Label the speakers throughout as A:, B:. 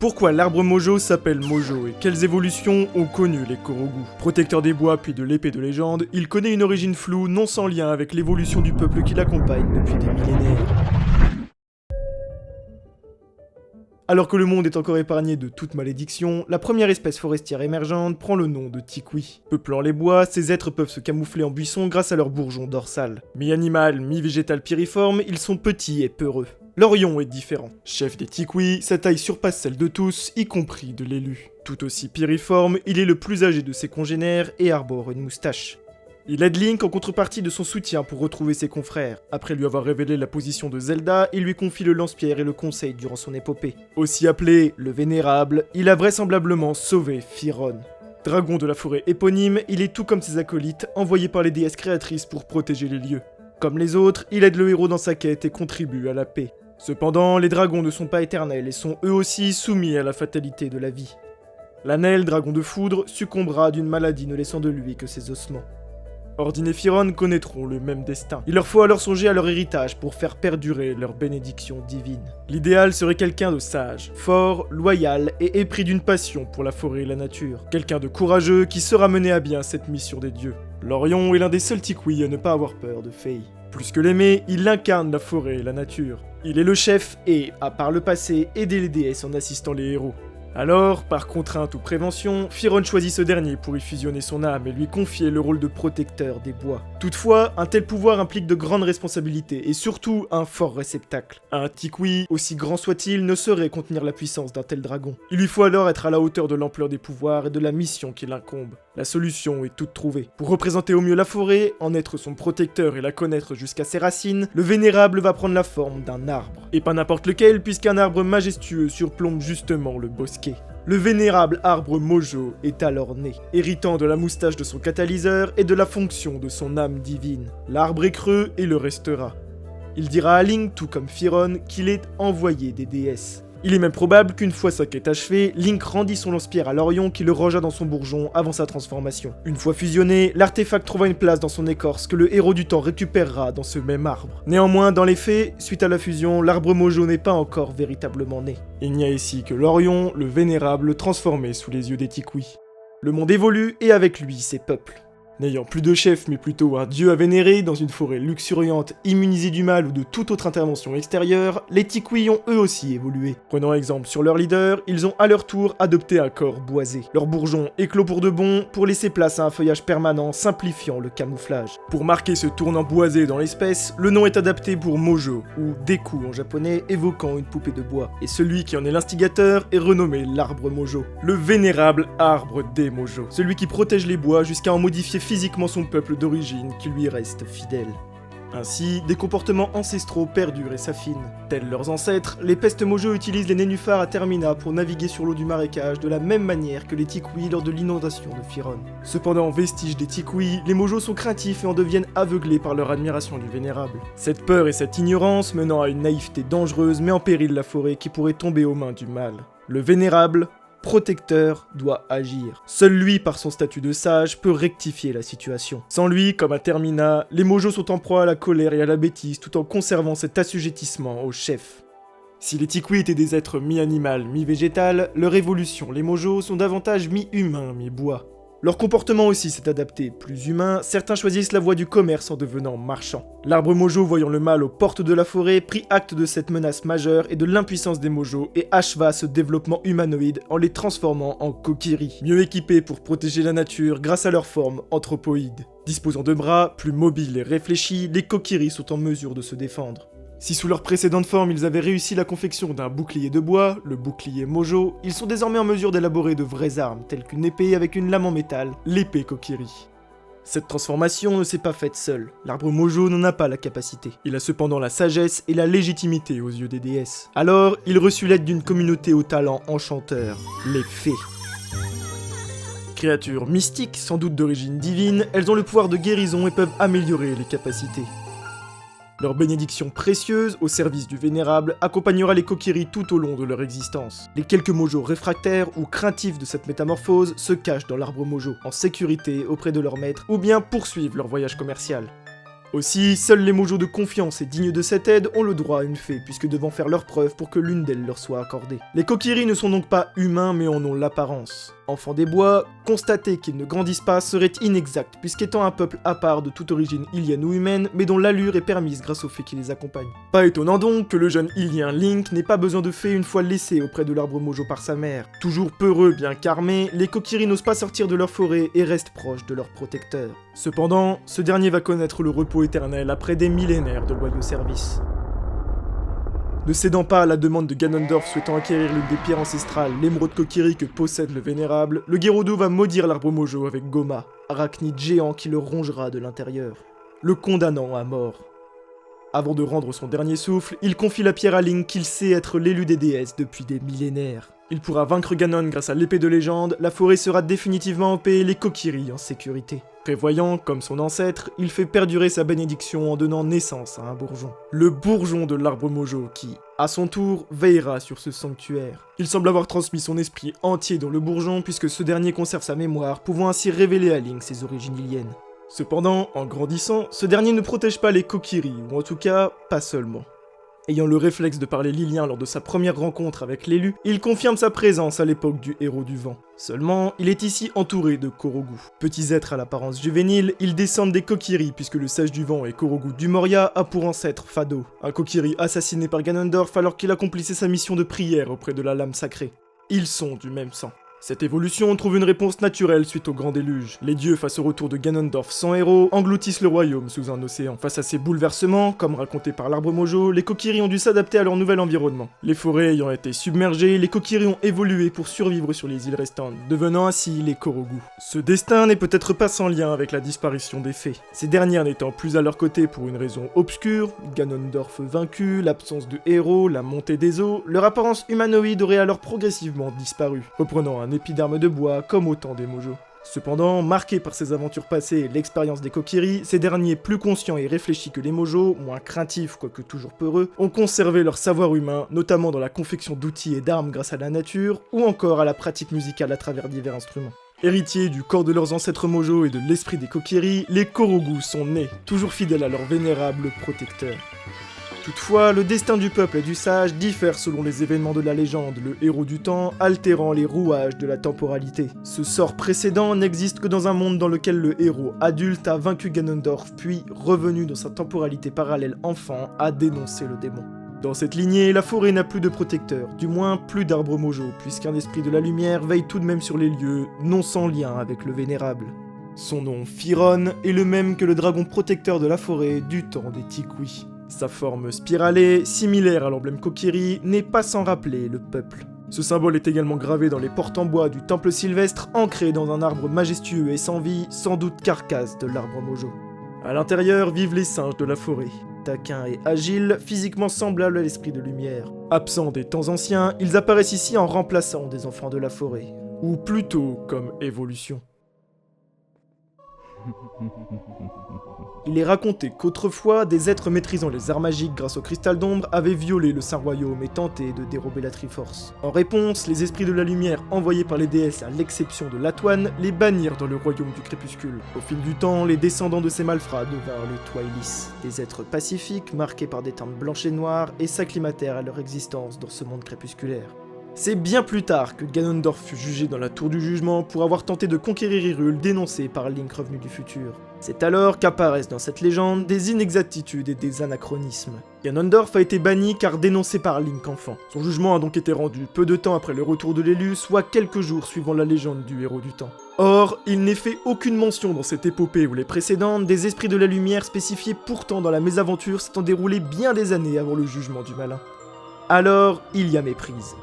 A: Pourquoi l'arbre Mojo s'appelle Mojo et quelles évolutions ont connu les Korogu? Protecteur des bois puis de l'épée de légende, il connaît une origine floue non sans lien avec l'évolution du peuple qui l'accompagne depuis des millénaires. Alors que le monde est encore épargné de toute malédiction, la première espèce forestière émergente prend le nom de Tikwi. Peuplant les bois, ces êtres peuvent se camoufler en buisson grâce à leur bourgeon dorsal. Mi-animal, mi-végétal piriforme, ils sont petits et peureux. L'Orion est différent. Chef des Tikwi, sa taille surpasse celle de tous, y compris de l'élu. Tout aussi piriforme, il est le plus âgé de ses congénères et arbore une moustache. Il aide Link en contrepartie de son soutien pour retrouver ses confrères. Après lui avoir révélé la position de Zelda, il lui confie le lance-pierre et le conseil durant son épopée. Aussi appelé le Vénérable, il a vraisemblablement sauvé Firon. Dragon de la forêt éponyme, il est tout comme ses acolytes, envoyé par les déesses créatrices pour protéger les lieux. Comme les autres, il aide le héros dans sa quête et contribue à la paix. Cependant, les dragons ne sont pas éternels et sont eux aussi soumis à la fatalité de la vie. Lanel, dragon de foudre, succombera d'une maladie ne laissant de lui que ses ossements. Ordine et Firon connaîtront le même destin. Il leur faut alors songer à leur héritage pour faire perdurer leur bénédiction divine. L'idéal serait quelqu'un de sage, fort, loyal et épris d'une passion pour la forêt et la nature. Quelqu'un de courageux qui saura mener à bien cette mission des dieux. L'Orion est l'un des seuls Tikwi à ne pas avoir peur de Fei. Plus que l'aimer, il incarne la forêt et la nature. Il est le chef et, à par le passé, aidé les déesses en assistant les héros. Alors, par contrainte ou prévention, Firon choisit ce dernier pour y fusionner son âme et lui confier le rôle de protecteur des bois. Toutefois, un tel pouvoir implique de grandes responsabilités et surtout un fort réceptacle. Un Tikwi, aussi grand soit-il, ne saurait contenir la puissance d'un tel dragon. Il lui faut alors être à la hauteur de l'ampleur des pouvoirs et de la mission qui l'incombe. La solution est toute trouvée. Pour représenter au mieux la forêt, en être son protecteur et la connaître jusqu'à ses racines, le Vénérable va prendre la forme d'un arbre. Et pas n'importe lequel, puisqu'un arbre majestueux surplombe justement le bosquet. Le vénérable arbre Mojo est alors né, héritant de la moustache de son catalyseur et de la fonction de son âme divine. L'arbre est creux et le restera. Il dira à Link, tout comme Firon, qu'il est envoyé des déesses. Il est même probable qu'une fois sa quête achevée, Link rendit son lance-pierre à l'Orion qui le rangea dans son bourgeon avant sa transformation. Une fois fusionné, l'artefact trouva une place dans son écorce que le héros du temps récupérera dans ce même arbre. Néanmoins, dans les faits, suite à la fusion, l'arbre Mojo n'est pas encore véritablement né. Il n'y a ici que l'Orion, le Vénérable, transformé sous les yeux des Tikwi. Le monde évolue et avec lui ses peuples. N'ayant plus de chef mais plutôt un dieu à vénérer dans une forêt luxuriante, immunisée du mal ou de toute autre intervention extérieure, les Tikwi ont eux aussi évolué. Prenant exemple sur leur leader, ils ont à leur tour adopté un corps boisé. Leur bourgeon éclos pour de bon pour laisser place à un feuillage permanent simplifiant le camouflage. Pour marquer ce tournant boisé dans l'espèce, le nom est adapté pour Mojo, ou Deku en japonais évoquant une poupée de bois. Et celui qui en est l'instigateur est renommé l'arbre Mojo, le vénérable arbre des Mojo, celui qui protège les bois jusqu'à en modifier physiquement son peuple d'origine qui lui reste fidèle. Ainsi, des comportements ancestraux perdurent et s'affinent. Tels leurs ancêtres, les pestes Mojo utilisent les nénuphars à termina pour naviguer sur l'eau du marécage de la même manière que les Tikwi lors de l'inondation de Firon. Cependant, vestige des Tikwi, les Mojo sont craintifs et en deviennent aveuglés par leur admiration du Vénérable. Cette peur et cette ignorance menant à une naïveté dangereuse met en péril la forêt qui pourrait tomber aux mains du mal. Le Vénérable, protecteur, doit agir. Seul lui, par son statut de sage, peut rectifier la situation. Sans lui, comme à Termina, les Mojo sont en proie à la colère et à la bêtise tout en conservant cet assujettissement au chef. Si les Tikwi étaient des êtres mi-animal, mi-végétal, leur évolution, les Mojo, sont davantage mi-humain, mi-bois. Leur comportement aussi s'est adapté. Plus humain, certains choisissent la voie du commerce en devenant marchands. L'arbre Mojo, voyant le mal aux portes de la forêt, prit acte de cette menace majeure et de l'impuissance des Mojo et acheva ce développement humanoïde en les transformant en Kokiri, mieux équipés pour protéger la nature grâce à leur forme anthropoïde. Disposant de bras, plus mobiles et réfléchis, les Kokiri sont en mesure de se défendre. Si sous leur précédente forme ils avaient réussi la confection d'un bouclier de bois, le bouclier Mojo, ils sont désormais en mesure d'élaborer de vraies armes, telles qu'une épée avec une lame en métal, l'épée Kokiri. Cette transformation ne s'est pas faite seule, l'arbre Mojo n'en a pas la capacité. Il a cependant la sagesse et la légitimité aux yeux des déesses. Alors, il reçut l'aide d'une communauté au talent enchanteur, les fées. Créatures mystiques, sans doute d'origine divine, elles ont le pouvoir de guérison et peuvent améliorer les capacités. Leur bénédiction précieuse, au service du Vénérable, accompagnera les Kokiri tout au long de leur existence. Les quelques Mojo réfractaires ou craintifs de cette métamorphose se cachent dans l'arbre Mojo, en sécurité auprès de leur maître, ou bien poursuivent leur voyage commercial. Aussi, seuls les Mojo de confiance et dignes de cette aide ont le droit à une fée, puisque devant faire leurs preuves pour que l'une d'elles leur soit accordée. Les Kokiri ne sont donc pas humains, mais en ont l'apparence. Enfants des bois, constater qu'ils ne grandissent pas serait inexact, puisqu'étant un peuple à part de toute origine ilienne ou humaine, mais dont l'allure est permise grâce aux fées qui les accompagnent. Pas étonnant donc que le jeune ilien Link n'ait pas besoin de fée une fois laissé auprès de l'arbre Mojo par sa mère. Toujours peureux bien qu'armés, les Kokiri n'osent pas sortir de leur forêt et restent proches de leur protecteur. Cependant, ce dernier va connaître le repos éternel après des millénaires de loyaux services. Ne cédant pas à la demande de Ganondorf souhaitant acquérir l'une des pierres ancestrales, l'émeraude Kokiri que possède le Vénérable, le Gerudo va maudire l'arbre Mojo avec Goma, arachnide géant qui le rongera de l'intérieur, le condamnant à mort. Avant de rendre son dernier souffle, il confie la pierre à Link qu'il sait être l'élu des déesses depuis des millénaires. Il pourra vaincre Ganon grâce à l'épée de légende, la forêt sera définitivement en paix et les Kokiri en sécurité. Prévoyant, comme son ancêtre, il fait perdurer sa bénédiction en donnant naissance à un bourgeon. Le bourgeon de l'arbre Mojo qui, à son tour, veillera sur ce sanctuaire. Il semble avoir transmis son esprit entier dans le bourgeon puisque ce dernier conserve sa mémoire, pouvant ainsi révéler à Link ses origines iliennes. Cependant, en grandissant, ce dernier ne protège pas les Kokiri, ou en tout cas, pas seulement. Ayant le réflexe de parler lilien lors de sa première rencontre avec l'élu, il confirme sa présence à l'époque du héros du vent. Seulement, il est ici entouré de Korogu. Petits êtres à l'apparence juvénile, ils descendent des Kokiri puisque le sage du vent et Korogu du Moria a pour ancêtre Fado, un Kokiri assassiné par Ganondorf alors qu'il accomplissait sa mission de prière auprès de la lame sacrée. Ils sont du même sang. Cette évolution trouve une réponse naturelle suite au grand déluge. Les dieux, face au retour de Ganondorf sans héros, engloutissent le royaume sous un océan. Face à ces bouleversements, comme raconté par l'arbre Mojo, les Kokiri ont dû s'adapter à leur nouvel environnement. Les forêts ayant été submergées, les Kokiri ont évolué pour survivre sur les îles restantes, devenant ainsi les Korogu. Ce destin n'est peut-être pas sans lien avec la disparition des fées. Ces dernières n'étant plus à leur côté pour une raison obscure, Ganondorf vaincu, l'absence de héros, la montée des eaux, leur apparence humanoïde aurait alors progressivement disparu, reprenant un épiderme de bois comme au temps des Mojo. Cependant, marqués par ces aventures passées et l'expérience des Kokiri, ces derniers plus conscients et réfléchis que les Mojo, moins craintifs quoique toujours peureux, ont conservé leur savoir humain, notamment dans la confection d'outils et d'armes grâce à la nature, ou encore à la pratique musicale à travers divers instruments. Héritiers du corps de leurs ancêtres Mojo et de l'esprit des Kokiri, les Korogu sont nés, toujours fidèles à leur vénérable protecteur. Toutefois, le destin du peuple et du sage diffère selon les événements de la légende, le héros du temps altérant les rouages de la temporalité. Ce sort précédent n'existe que dans un monde dans lequel le héros adulte a vaincu Ganondorf, puis, revenu dans sa temporalité parallèle enfant, a dénoncé le démon. Dans cette lignée, la forêt n'a plus de protecteur, du moins plus d'arbres Mojo, puisqu'un esprit de la lumière veille tout de même sur les lieux, non sans lien avec le vénérable. Son nom, Firon, est le même que le dragon protecteur de la forêt du temps des Tikwi. Sa forme spiralée, similaire à l'emblème Kokiri, n'est pas sans rappeler le peuple. Ce symbole est également gravé dans les portes en bois du temple sylvestre, ancré dans un arbre majestueux et sans vie, sans doute carcasse de l'arbre Mojo. À l'intérieur vivent les singes de la forêt. Taquins et agiles, physiquement semblables à l'esprit de lumière. Absents des temps anciens, ils apparaissent ici en remplaçant des enfants de la forêt. Ou plutôt comme évolution. Il est raconté qu'autrefois, des êtres maîtrisant les arts magiques grâce au cristal d'ombre avaient violé le Saint Royaume et tenté de dérober la Triforce. En réponse, les esprits de la lumière envoyés par les déesses à l'exception de Latoine les bannirent dans le Royaume du Crépuscule. Au fil du temps, les descendants de ces malfrats devinrent les Twilight, des êtres pacifiques marqués par des teintes blanches et noires et s'acclimatèrent à leur existence dans ce monde crépusculaire. C'est bien plus tard que Ganondorf fut jugé dans la Tour du Jugement pour avoir tenté de conquérir Hyrule dénoncé par Link revenu du futur. C'est alors qu'apparaissent dans cette légende des inexactitudes et des anachronismes. Ganondorf a été banni car dénoncé par Link enfant. Son jugement a donc été rendu peu de temps après le retour de l'élu, soit quelques jours suivant la légende du héros du temps. Or, il n'est fait aucune mention dans cette épopée ou les précédentes des esprits de la lumière spécifiés pourtant dans la mésaventure s'étant déroulée bien des années avant le jugement du malin. Alors, il y a méprise.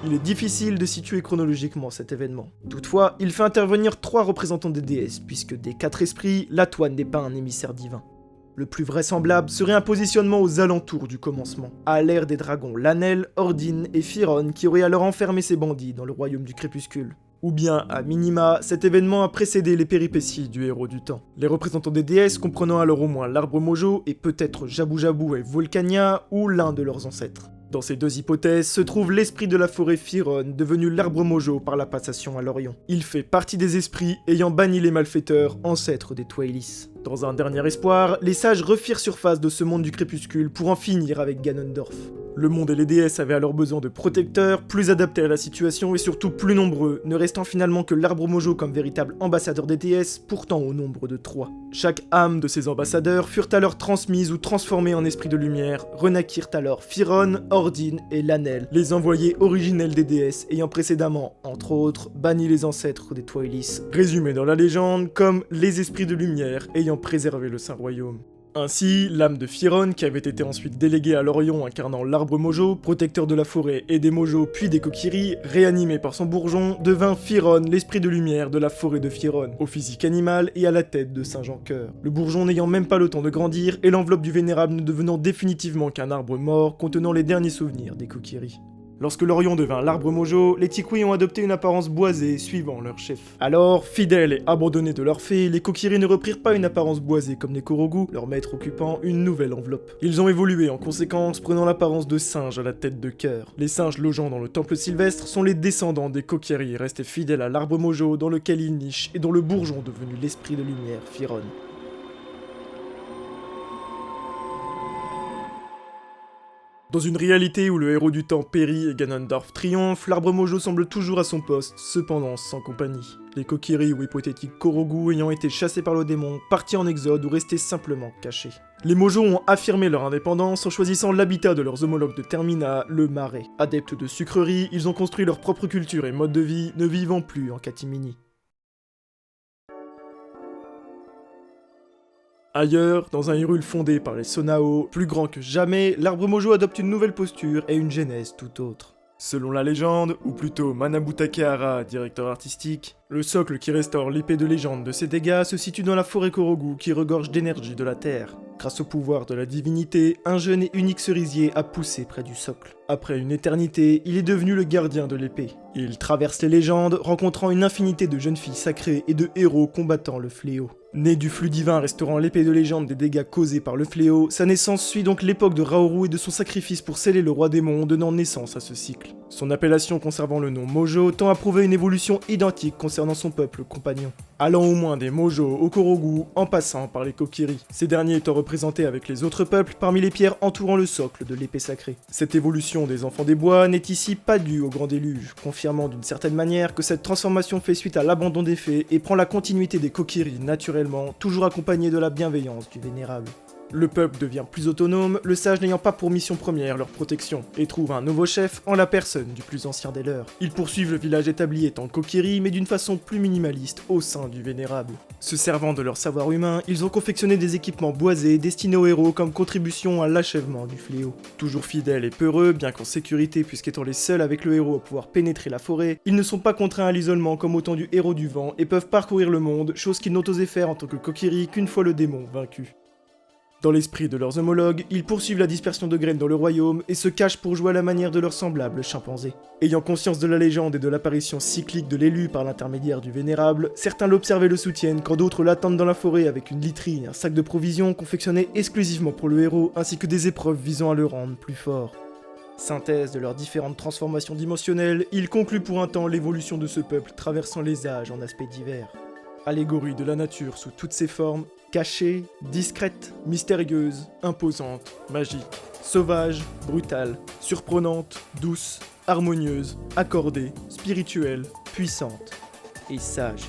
A: Il est difficile de situer chronologiquement cet événement. Toutefois, il fait intervenir 3 représentants des déesses, puisque des 4 esprits, Latoine n'est pas un émissaire divin. Le plus vraisemblable serait un positionnement aux alentours du commencement, à l'ère des dragons Lanel, Ordine et Firon qui auraient alors enfermé ces bandits dans le royaume du crépuscule. Ou bien, à minima, cet événement a précédé les péripéties du héros du temps. Les représentants des déesses comprenant alors au moins l'arbre Mojo et peut-être Jabu Jabu et Volcania ou l'un de leurs ancêtres. Dans ces deux hypothèses se trouve l'esprit de la forêt Firon, devenu l'arbre Mojo par la passation à l'Orion. Il fait partie des esprits ayant banni les malfaiteurs, ancêtres des Twilis. Dans un dernier espoir, les sages refirent surface de ce monde du crépuscule pour en finir avec Ganondorf. Le monde et les déesses avaient alors besoin de protecteurs, plus adaptés à la situation et surtout plus nombreux, ne restant finalement que l'arbre Mojo comme véritable ambassadeur des déesses, pourtant au nombre de 3. Chaque âme de ces ambassadeurs furent alors transmises ou transformées en esprits de lumière, renaquirent alors Firon, Ordine et Lanel, les envoyés originels des déesses ayant précédemment, entre autres, banni les ancêtres des Twilis, résumés dans la légende comme les esprits de lumière ayant préservé le Saint-Royaume. Ainsi, l'âme de Firon, qui avait été ensuite déléguée à l'Orion incarnant l'arbre Mojo, protecteur de la forêt et des Mojo puis des Kokiri, réanimé par son bourgeon, devint Firon, l'esprit de lumière de la forêt de Firon, au physique animal et à la tête de Saint-Jean-Cœur. Le bourgeon n'ayant même pas le temps de grandir et l'enveloppe du vénérable ne devenant définitivement qu'un arbre mort contenant les derniers souvenirs des Kokiri. Lorsque l'Orion devint l'arbre Mojo, les Tikwi ont adopté une apparence boisée, suivant leur chef. Alors, fidèles et abandonnés de leur fée, les Kokiri ne reprirent pas une apparence boisée comme les Korogu, leur maître occupant une nouvelle enveloppe. Ils ont évolué en conséquence, prenant l'apparence de singes à la tête de cœur. Les singes logeant dans le temple sylvestre sont les descendants des Kokiri, restés fidèles à l'arbre Mojo dans lequel ils nichent et dont le bourgeon devenu l'esprit de lumière, Firon. Dans une réalité où le héros du temps périt et Ganondorf triomphe, l'arbre Mojo semble toujours à son poste, cependant sans compagnie. Les Kokiri ou hypothétiques Korogu ayant été chassés par le démon, partis en exode ou restés simplement cachés. Les Mojo ont affirmé leur indépendance en choisissant l'habitat de leurs homologues de Termina, le Marais. Adeptes de sucrerie, ils ont construit leur propre culture et mode de vie, ne vivant plus en catimini. Ailleurs, dans un Hyrule fondé par les Sonao, plus grand que jamais, l'arbre Mojo adopte une nouvelle posture et une genèse tout autre. Selon la légende, ou plutôt Manabu Takehara, directeur artistique, le socle qui restaure l'épée de légende de ses dégâts se situe dans la forêt Korogu qui regorge d'énergie de la terre. Grâce au pouvoir de la divinité, un jeune et unique cerisier a poussé près du socle. Après une éternité, il est devenu le gardien de l'épée. Il traverse les légendes, rencontrant une infinité de jeunes filles sacrées et de héros combattant le fléau. Né du flux divin restaurant l'épée de légende des dégâts causés par le fléau, sa naissance suit donc l'époque de Raoru et de son sacrifice pour sceller le roi démon, donnant naissance à ce cycle. Son appellation conservant le nom Mojo tend à prouver une évolution identique concernant son peuple compagnon. Allant au moins des Mojo aux Korogu, en passant par les Kokiri, ces derniers étant représentés avec les autres peuples parmi les pierres entourant le socle de l'épée sacrée. Cette évolution des enfants des bois n'est ici pas due au grand déluge, confirmant d'une certaine manière que cette transformation fait suite à l'abandon des fées et prend la continuité des Kokiri naturellement, toujours accompagnée de la bienveillance du vénérable. Le peuple devient plus autonome, le sage n'ayant pas pour mission première leur protection, et trouve un nouveau chef en la personne du plus ancien des leurs. Ils poursuivent le village établi étant Kokiri, mais d'une façon plus minimaliste au sein du vénérable. Se servant de leur savoir humain, ils ont confectionné des équipements boisés destinés aux héros comme contribution à l'achèvement du fléau. Toujours fidèles et peureux, bien qu'en sécurité puisqu'étant les seuls avec le héros à pouvoir pénétrer la forêt, ils ne sont pas contraints à l'isolement comme autant du héros du vent et peuvent parcourir le monde, chose qu'ils n'ont osé faire en tant que Kokiri qu'une fois le démon vaincu. Dans l'esprit de leurs homologues, ils poursuivent la dispersion de graines dans le royaume et se cachent pour jouer à la manière de leurs semblables chimpanzés. Ayant conscience de la légende et de l'apparition cyclique de l'élu par l'intermédiaire du vénérable, certains l'observent et le soutiennent quand d'autres l'attendent dans la forêt avec une literie et un sac de provisions confectionnés exclusivement pour le héros ainsi que des épreuves visant à le rendre plus fort. Synthèse de leurs différentes transformations dimensionnelles, ils concluent pour un temps l'évolution de ce peuple traversant les âges en aspects divers. Allégorie de la nature sous toutes ses formes, cachée, discrète, mystérieuse, imposante, magique, sauvage, brutale, surprenante, douce, harmonieuse, accordée, spirituelle, puissante et sage.